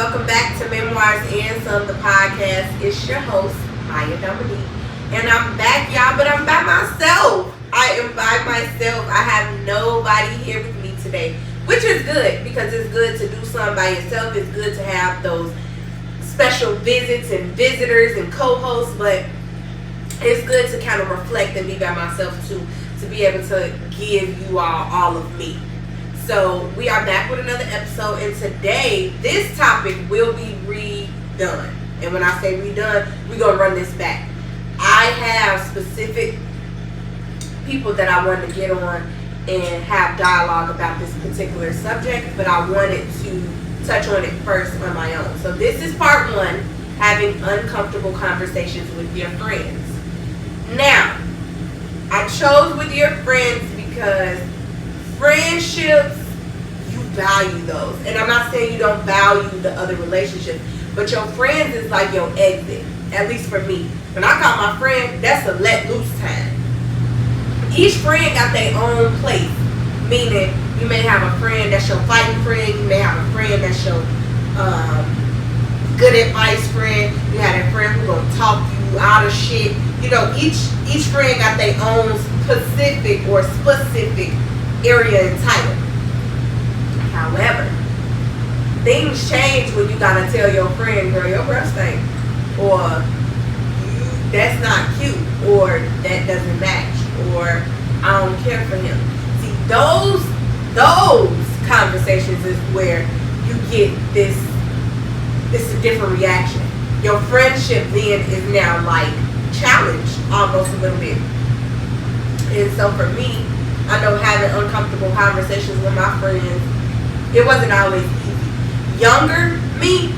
welcome back to Memoirs and Some, the podcast. It's your host, Myia Dominique. And I'm back, y'all, but I'm by myself. I am by myself. I have nobody here with me today, which is good because it's good to do something by yourself. It's good to have those special visits and visitors and co-hosts, but it's good to kind of reflect and be by myself too, to be able to give you all of me. So we are back with another episode, and today this topic will be redone. And when I say redone, we're going to run this back. I have specific people that I wanted to get on and have dialogue about this particular subject, but I wanted to touch on it first on my own. So this is part one, having uncomfortable conversations with your friends. Now, I chose with your friends because friendships, you value those. And I'm not saying you don't value the other relationships, but your friends is like your exit, at least for me. When I call my friend, that's a let loose time. Each friend got their own place, meaning you may have a friend that's your fighting friend, you may have a friend that's your good advice friend, you have a friend who's gonna talk you out of shit. You know, each friend got their own specific area and title. However, things change when you gotta tell your friend, girl, your breath stink, or that's not cute, or that doesn't match, or I don't care for him. See, those conversations is where you get this a different reaction. Your friendship then is now like challenged almost a little bit. And so for me, I know having uncomfortable conversations with my friends, it wasn't always easy. Younger me,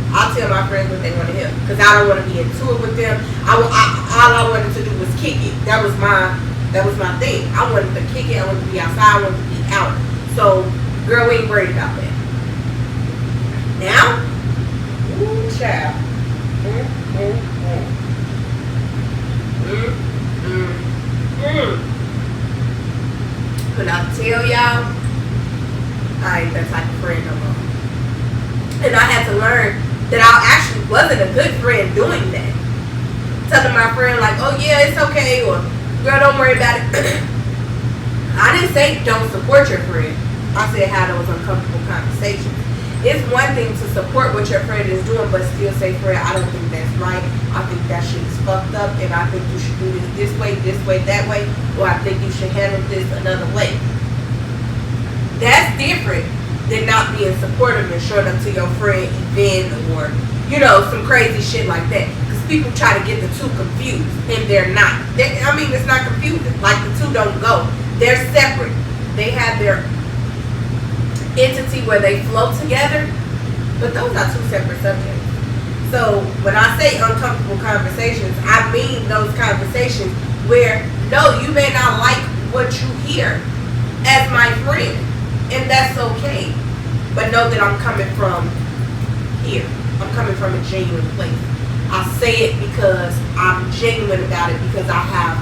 I'll tell my friends what they want to hear because I don't want to be into it with them. All I wanted to do was kick it. That was my thing. I wanted to kick it. I wanted to be outside. I wanted to be out. So, girl, we ain't worried about that. Now, ooh, child. When I tell y'all, I ain't that type of friend no more. And I had to learn that I actually wasn't a good friend doing that. Telling my friend like, oh yeah, it's okay, or girl, don't worry about it. I didn't say don't support your friend. I said have those uncomfortable conversations. It's one thing to support what your friend is doing, but still say, friend, I don't think that's right. I think that shit is fucked up, and I think you should do this way, that way, or I think you should handle this another way. That's different than not being supportive and showing up to your friend event or, you know, some crazy shit like that. Because people try to get the two confused, and they're not. It's not confusing. Like, the two don't go. They're separate. They have their entity where they flow together, but those are two separate subjects. So when I say uncomfortable conversations, I mean those conversations where, no, you may not like what you hear as my friend, and that's okay, but know that I'm coming from here. I'm coming from a genuine place. I say it because I'm genuine about it, because I have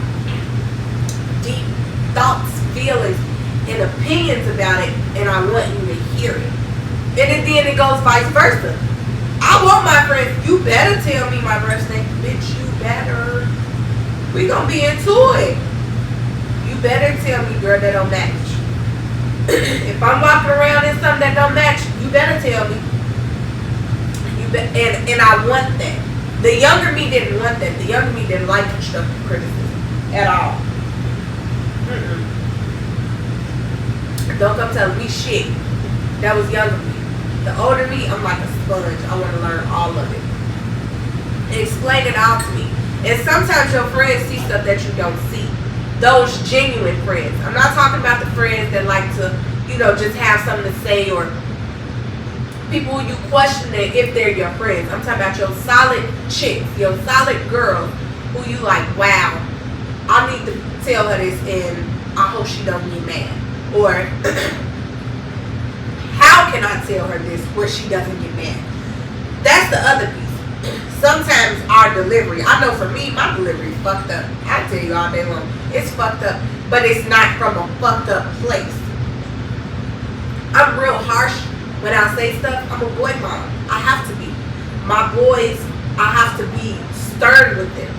deep thoughts, feelings, and opinions about it, and I want you to hear it. And then it goes vice versa. I want my friends, you better tell me my breath stink. Bitch, you better. We gonna be into it. You better tell me, girl, that don't match. If I'm walking around in something that don't match, you better tell me. And I want that. The younger me didn't want that. The younger me didn't like constructive criticism at all. Don't come telling me shit. That was younger me. The older me, I'm like a sponge. I want to learn all of it. And explain it all to me. And sometimes your friends see stuff that you don't see. Those genuine friends. I'm not talking about the friends that like to, you know, just have something to say, or people you question it if they're your friends. I'm talking about your solid chicks, your solid girls who you like, wow, I need to tell her this and I hope she don't get mad. Or how can I tell her this where she doesn't get mad? That's the other piece. Sometimes our delivery, I know for me, my delivery is fucked up. I tell you all day long, it's fucked up, but it's not from a fucked up place. I'm real harsh When I say stuff, I'm a boy mom. I have to be. My boys, I have to be stern with them.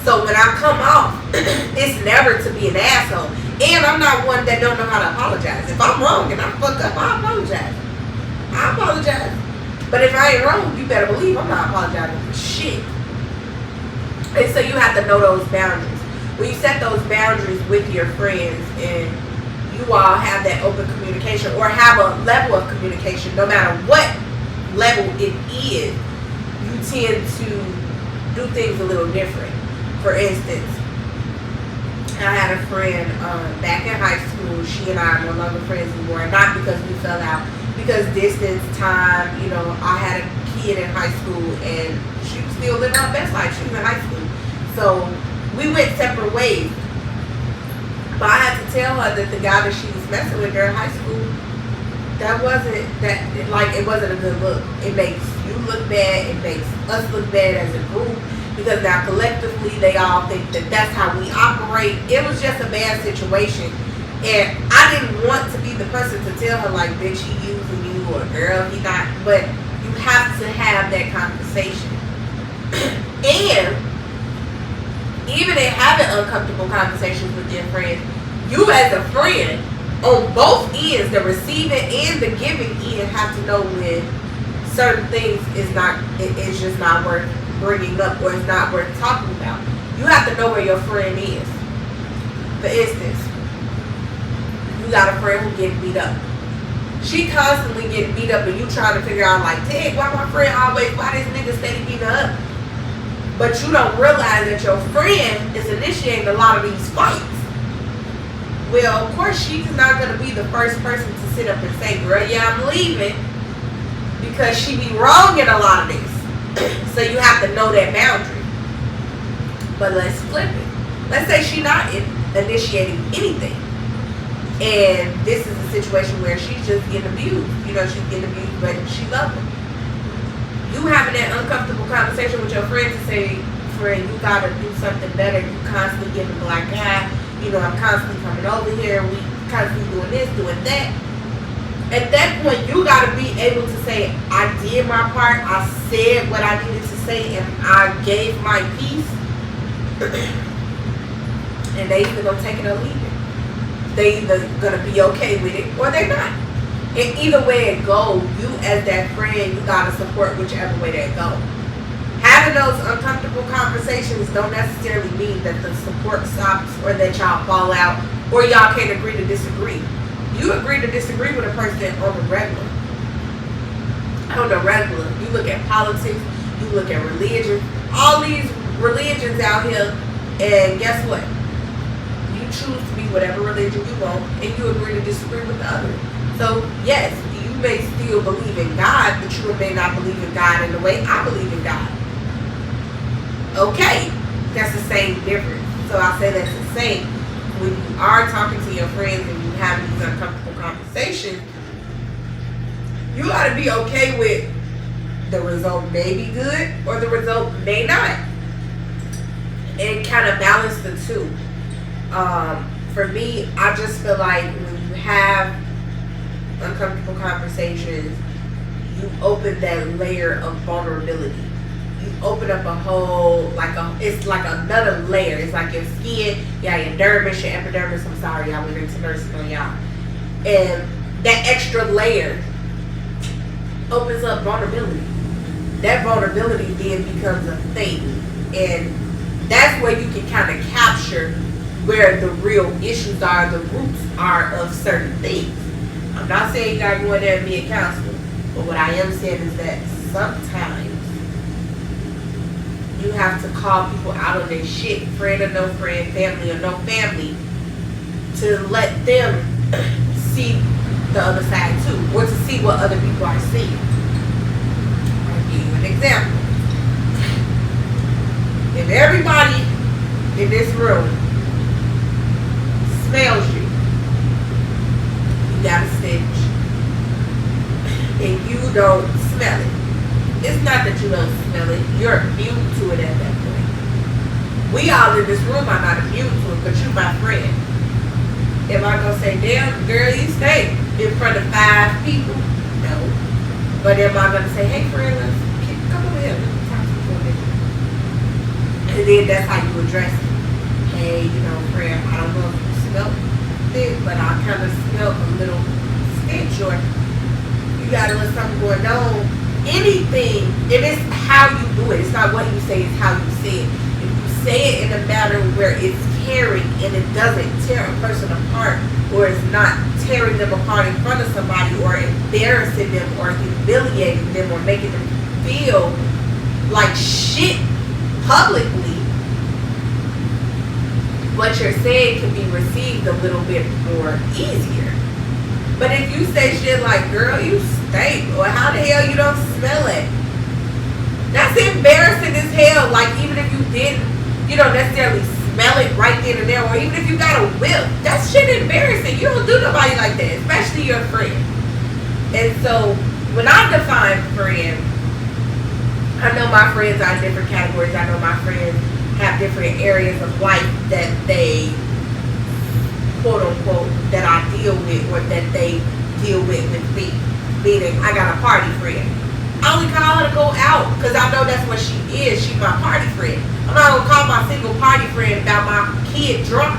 So when I come off, it's never to be an asshole. And I'm not one that don't know how to apologize. If I'm wrong and I fuck up, I apologize. I apologize. But if I ain't wrong, you better believe I'm not apologizing for shit. And so you have to know those boundaries. When you set those boundaries with your friends and you all have that open communication or have a level of communication, no matter what level it is, you tend to do things a little different. For instance, I had a friend back in high school. She and I are no longer friends anymore. Not because we fell out, because distance, time, I had a kid in high school and she was still living her best life. She was in high school. So we went separate ways. But I had to tell her that the guy that she was messing with during high school, it wasn't a good look. It makes you look bad. It makes us look bad as a group. Because now collectively they all think that that's how we operate. It was just a bad situation. And I didn't want to be the person to tell her like, bitch, he using you, or girl, he not. But you have to have that conversation. And even in having uncomfortable conversations with your friends, you as a friend, on both ends, the receiving and the giving end, have to know when certain things it's just not worth bringing up or it's not worth talking about. You have to know where your friend is. For instance, you got a friend who getting beat up. She constantly getting beat up and you trying to figure out like, dang, why this nigga steady beating her up? But you don't realize that your friend is initiating a lot of these fights. Well, of course, she's not going to be the first person to sit up and say, girl, yeah, I'm leaving. Because she be wrong in a lot of this. So you have to know that boundary. But let's flip it. Let's say she's not initiating anything. And this is a situation where she's just getting abused. She's getting abused, but she loves him. You having that uncomfortable conversation with your friend to say, friend, you gotta do something better. You constantly giving a black eye. I'm constantly coming over here. We constantly doing this, doing that. At that point, you gotta be able to say, I did my part. I said what I needed to say, and I gave my piece. And they either gonna take it or leave it. They either gonna be okay with it or they're not. And either way it goes, you as that friend, you gotta support whichever way that goes. Having those uncomfortable conversations don't necessarily mean that the support stops or that y'all fall out or y'all can't agree to disagree. You agree to disagree with a person on the regular. On the regular, you look at politics, you look at religion, all these religions out here, and guess what? You choose to be whatever religion you want, and you agree to disagree with the other. So yes, you may still believe in God, but you may not believe in God in the way I believe in God. Okay, that's the same difference. So I say that's the same. When you are talking to your friends and you have these uncomfortable conversations, you gotta be okay with the result may be good or the result may not. And kind of balance the two. For me, I just feel like when you have uncomfortable conversations, you open that layer of vulnerability. You open up a whole, it's like another layer. It's like your skin, your dermis, your epidermis. I'm sorry, y'all went into nursing on y'all. And that extra layer opens up vulnerability. That vulnerability then becomes a thing. And that's where you can kind of capture where the real issues are, the roots are of certain things. I'm not saying you gotta go in there and be a counselor, but what I am saying is that sometimes you have to call people out on their shit, friend or no friend, family or no family, to let them see the other side too, or to see what other people are seeing. I'll give you an example. If everybody in this room smells you got a stench, and you don't smell it. It's not that you don't smell it, you're immune to it at that point. We all in this room are not immune to it, but you my friend. Am I gonna say, damn girl, you stay in front of 5 people? No. But am I gonna say, hey friend, come over here, let's talk for a minute. And then that's how you address it. Hey, friend, I don't know if you smelled it, but I kind of smelled a little stench, or you got a little something going on. Anything, and it's how you do it. It's not what you say, it's how you say it. If you say it in a manner where it's caring and it doesn't tear a person apart, or it's not tearing them apart in front of somebody, or embarrassing them, or humiliating them, or making them feel like shit publicly, what you're saying can be received a little bit more easier. But if you say shit like, girl, you stink, or how the hell you don't smell it, that's embarrassing as hell. Like, even if you didn't, necessarily smell it right then and there, or even if you got a whiff, that's shit embarrassing. You don't do nobody like that, especially your friend. And so, when I define friend, I know my friends are in different categories. I know my friends have different areas of life that they, quote unquote, that I deal with, or that they deal with me. Meaning, I got a party friend. I only call her to go out because I know that's what she is. She's my party friend. I'm not gonna call my single party friend about my kid drunk.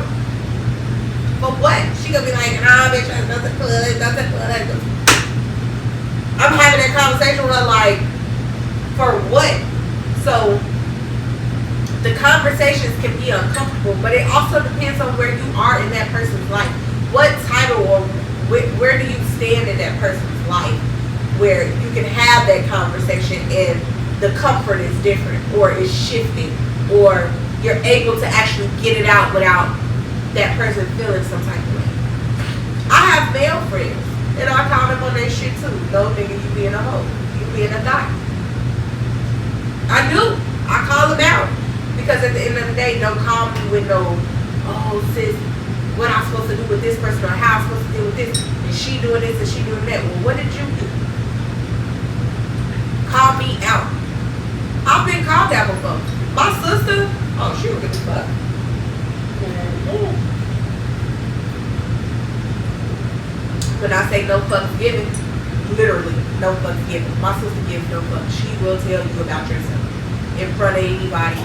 But what? She gonna be like, nah, bitch, that's the club. I'm having that conversation with her like, for what? So the conversations can be uncomfortable, but it also depends on where you are in that person's life. What title or where do you stand in that person's life where you can have that conversation and the comfort is different, or is shifting, or you're able to actually get it out without that person feeling some type of way. I have male friends, and I call them on their shit too. No, nigga, you being a hoe. You being a guy. I do. I call them out. Because at the end of the day, don't call me with no, oh sis, what I'm supposed to do with this person, or how I'm supposed to deal with this, and she doing this and she doing that. Well, what did you do? Call me out. I've been called out before. My sister, oh, she don't give a fuck. When I say no fucks given, literally no fucks given. My sister gives no fucks. She will tell you about yourself in front of anybody.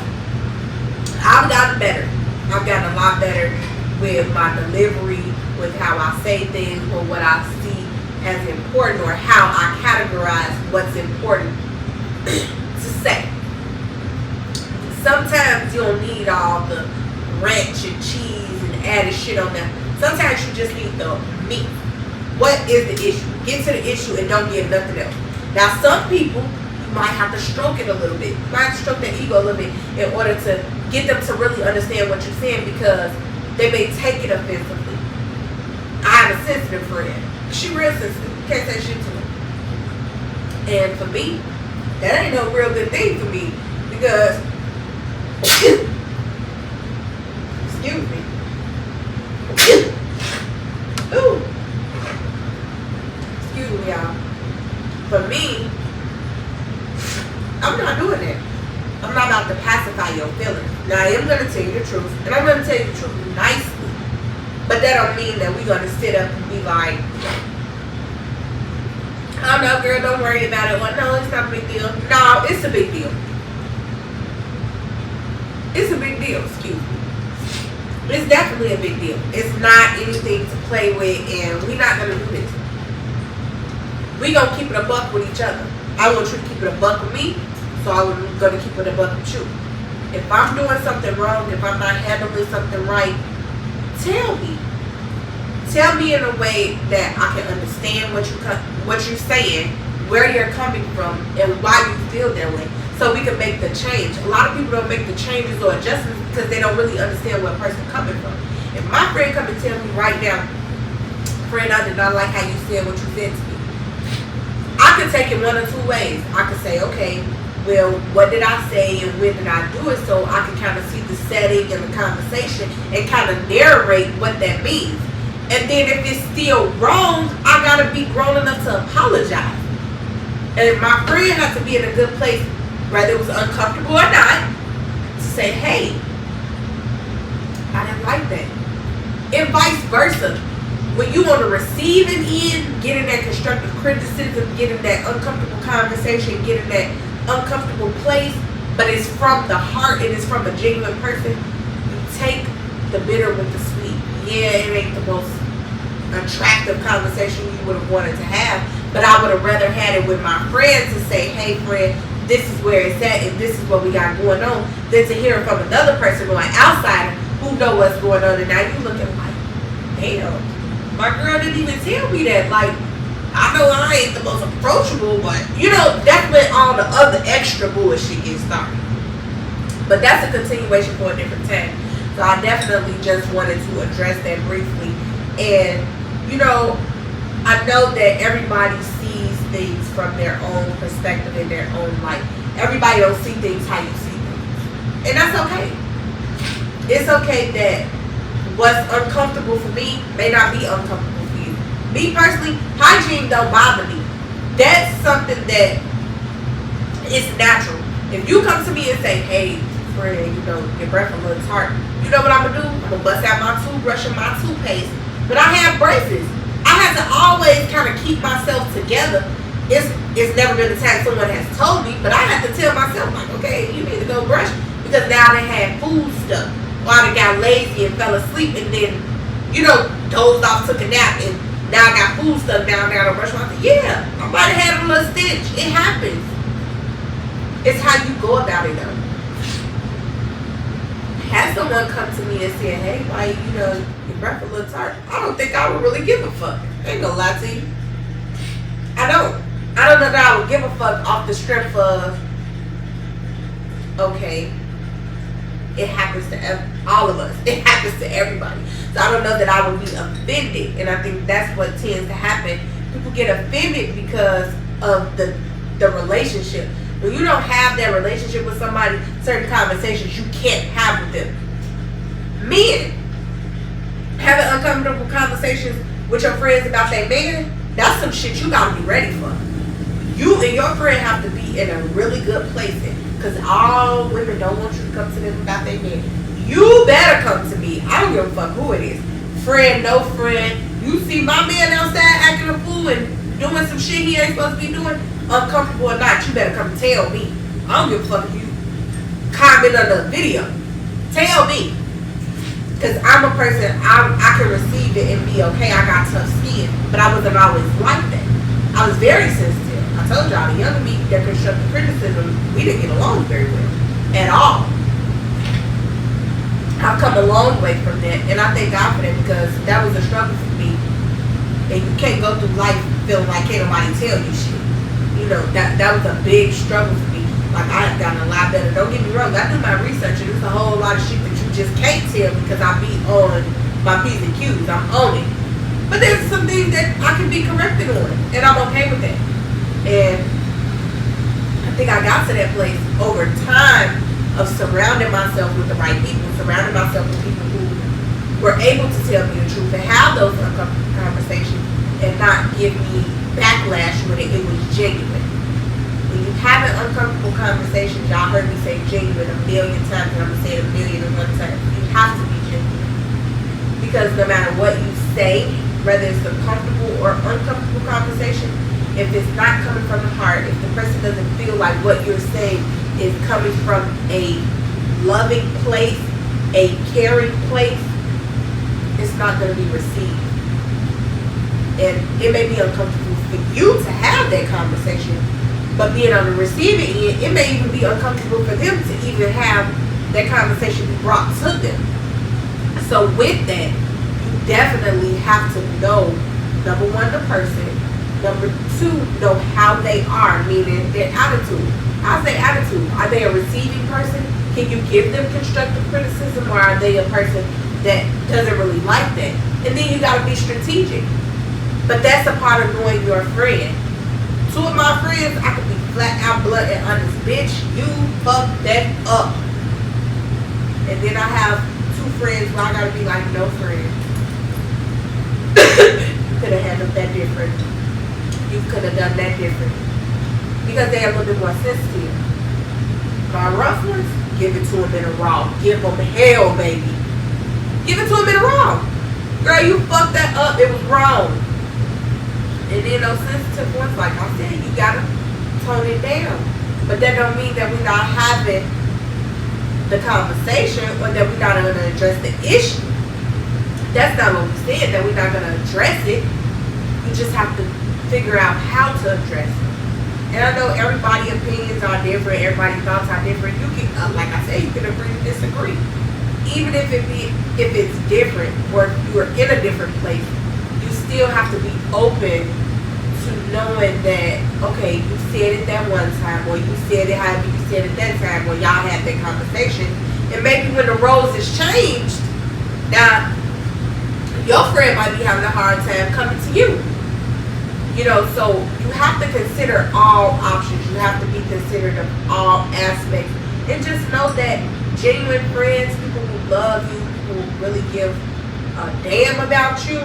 I've gotten better. I've gotten a lot better with my delivery, with how I say things, or what I see as important, or how I categorize what's important to say. Sometimes you don't need all the ranch and cheese and added shit on there. Sometimes you just need the meat. What is the issue? Get to the issue and don't give nothing else. Now, some people, you might have to stroke it a little bit. You might have to stroke their ego a little bit in order to get them to really understand what you're saying, because they may take it offensively. I have a sensitive friend. She real sensitive. You can't say shit to her. And for me, that ain't no real good thing for me, because excuse me. Ooh. Excuse me, y'all. For me, I'm not doing that. I'm not about to pacify your feelings. Now, I am going to tell you the truth, and I'm going to tell you the truth nicely. But that don't mean that we're going to sit up and be like, oh no, girl, don't worry about it. Well, no, it's not a big deal. No, it's a big deal. It's a big deal, excuse me. It's definitely a big deal. It's not anything to play with, and we're not going to do this. We're going to keep it a buck with each other. I want you to keep it a buck with me, so I'm going to keep it a buck with you. If I'm doing something wrong, if I'm not handling something right, tell me. Tell me in a way that I can understand what you're saying, where you're coming from, and why you feel that way, so we can make the change. A lot of people don't make the changes or adjustments because they don't really understand where a person's coming from. If my friend come and tell me right now, friend, I did not like how you said what you said to me, I could take it one or two ways. I could say, okay, well, what did I say and when did I do it, so I can kind of see the setting and the conversation and kind of narrate what that means. And then if it's still wrong, I gotta be grown enough to apologize. And my friend has to be in a good place, whether it was uncomfortable or not, to say, hey, I didn't like that. And vice versa. when you on the receiving end, getting that constructive criticism, getting that uncomfortable conversation, getting that uncomfortable place, but it's from the heart and it's from a genuine person, you take the bitter with the sweet. Yeah, it ain't the most attractive conversation you would have wanted to have, but I would have rather had it with my friends to say, hey friend, this is where it's at and this is what we got going on, than to hear it from another person going outsider who know what's going on, and now you looking like, damn, my girl didn't even tell me that. Like, I know I ain't the most approachable, but you know, that's when all the other extra bullshit gets started. But that's a continuation for a different time. So I definitely just wanted to address that briefly. And you know, I know that everybody sees things from their own perspective in their own light. Everybody don't see things how you see things. And that's okay. It's okay that what's uncomfortable for me may not be uncomfortable for you. Me personally, hygiene don't bother me. That's something that is natural. If you come to me and say, hey, friend, you know, your breath a little tart, you know what I'm going to do? I'm going to bust out my toothbrush and my toothpaste. But I have braces. I have to always kind of keep myself together. It's never been a time someone has told me, but I have to tell myself, like, okay, you need to go brush, because now they had food stuff. Or I got lazy and fell asleep and then, you know, dozed off, took a nap, and now I got food stuff down there to brush my teeth. Yeah, I might have had a little stench. It happens. It's how you go about it though. Had someone come to me and say, hey, why, you know, your breath a little tart, I don't think I would really give a fuck. I ain't gonna lie to you. I don't know that I would give a fuck off the strength of, okay, it happens to all of us. It happens to everybody. So I don't know that I would be offended. And I think that's what tends to happen. People get offended because of the relationship. When you don't have that relationship with somebody, certain conversations you can't have with them. Men, having uncomfortable conversations with your friends about their man, that's some shit you gotta be ready for. You and your friend have to be in a really good place in, because all women don't want you to come to them about their man. You better come to me. I don't give a fuck who it is. Friend, no friend. You see my man outside acting a fool and doing some shit he ain't supposed to be doing, uncomfortable or not, you better come tell me. I don't give a fuck if you comment on the video. Tell me. Because I'm a person, I can receive it and be okay. I got tough skin. But I wasn't always like that. I was very sensitive. I told y'all, the younger me, that constructive criticism, we didn't get along very well. At all. I've come a long way from that. And I thank God for that, because that was a struggle for me. And you can't go through life feeling like can't nobody tell you shit. You know, that was a big struggle for me. Like, I have gotten a lot better. Don't get me wrong, I do my research, and there's a whole lot of shit that you just can't tell because I be on my P's and Q's. I'm on it. But there's some things that I can be corrected on, and I'm okay with that. And I think I got to that place over time of surrounding myself with the right people, surrounding myself with people who were able to tell me the truth and have those uncomfortable conversations and not give me backlash when it was genuine. When you have an uncomfortable conversation, y'all heard me say genuine a million times, and I'm going to say it a million and one time. You have to be genuine. Because no matter what you say, whether it's a comfortable or uncomfortable conversation, if it's not coming from the heart, if the person doesn't feel like what you're saying is coming from a loving place, a caring place, it's not going to be received. And it may be uncomfortable for you to have that conversation, but being on the receiving end, it may even be uncomfortable for them to even have that conversation be brought to them. So with that, you definitely have to know, number one, the person, number two, know how they are, meaning their attitude. How's their attitude? Are they a receiving person? Can you give them constructive criticism, or are they a person that doesn't really like that? And then you got to be strategic. But that's a part of knowing your friend. Two of my friends, I could be flat out blunt and honest. Bitch, you fucked that up. And then I have two friends where I gotta be like, no friend. You could have handled that different. You could have done that different. Because they're a little bit more sensitive. My rough ones, give it to them in a raw. Give them hell, baby. Give it to them in a raw. Girl, you fucked that up. It was wrong. And then those sensitive ones, like I said, you gotta tone it down. But that don't mean that we're not having the conversation or that we're not going to address the issue. That's not what we said, that we're not going to address it. You just have to figure out how to address it. And I know everybody's opinions are different, everybody's thoughts are different. You can, like I said, you can agree to disagree. Even if it's different or you're in a different place, you still have to be open to knowing that, okay, you said it that one time, or you said it however you said it that time, or y'all had that conversation. And maybe when the roles is changed, now your friend might be having a hard time coming to you. You know, so you have to consider all options. You have to be considerate of all aspects. And just know that genuine friends, people who love you, people who really give a damn about you,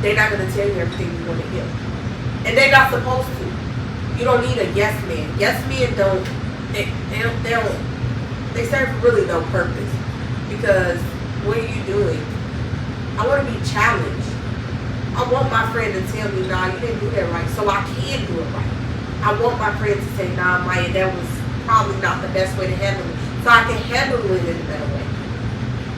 they're not going to tell you everything you want to hear. And they're not supposed to. You don't need a yes man. Yes men they serve really no purpose. Because what are you doing? I want to be challenged. I want my friend to tell me, nah, you didn't do that right, so I can do it right. I want my friend to say, nah, Myia, that was probably not the best way to handle it, so I can handle it in a better way.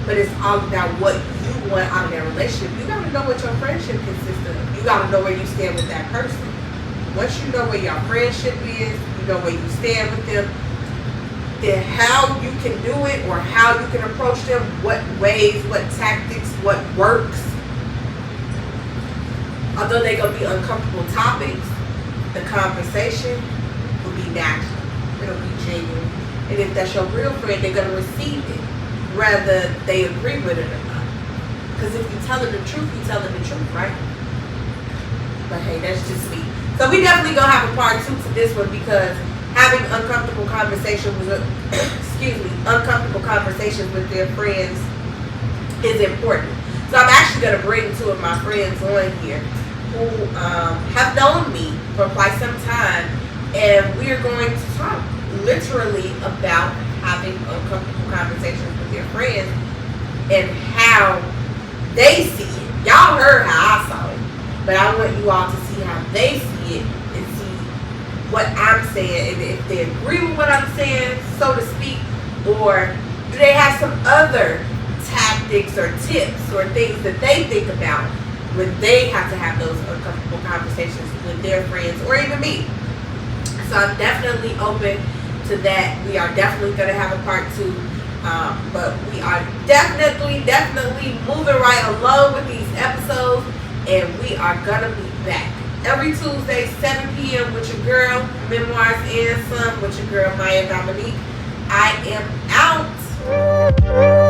But it's all about what you want out of that relationship. You gotta know what your friendship consists of. You gotta know where you stand with that person. Once you know where your friendship is, you know where you stand with them, then how you can do it or how you can approach them, what ways, what tactics, what works. Although they're gonna be uncomfortable topics, the conversation will be natural. It'll be genuine. And if that's your real friend, they're gonna receive it, whether they agree with it or not. Because if you tell them the truth, you tell them the truth, right? But hey, that's just me. So we definitely gonna have a part 2 to this one, because having uncomfortable conversations with uncomfortable conversations with their friends is important. So I'm actually gonna bring 2 of my friends on here who have known me for quite some time, and we're going to talk literally about having uncomfortable conversations with their friends and how they see it. Y'all heard how I saw it, but I want you all to see how they see it and see what I'm saying, and if they agree with what I'm saying, so to speak, or do they have some other tactics or tips or things that they think about when they have to have those uncomfortable conversations with their friends or even me. So I'm definitely open to that. We are definitely going to have a part 2, but we are definitely moving right along with these episodes, and we are going to be back every Tuesday, 7 p.m. with your girl, Memoirs and Some, with your girl, Myia Dominique. I am out.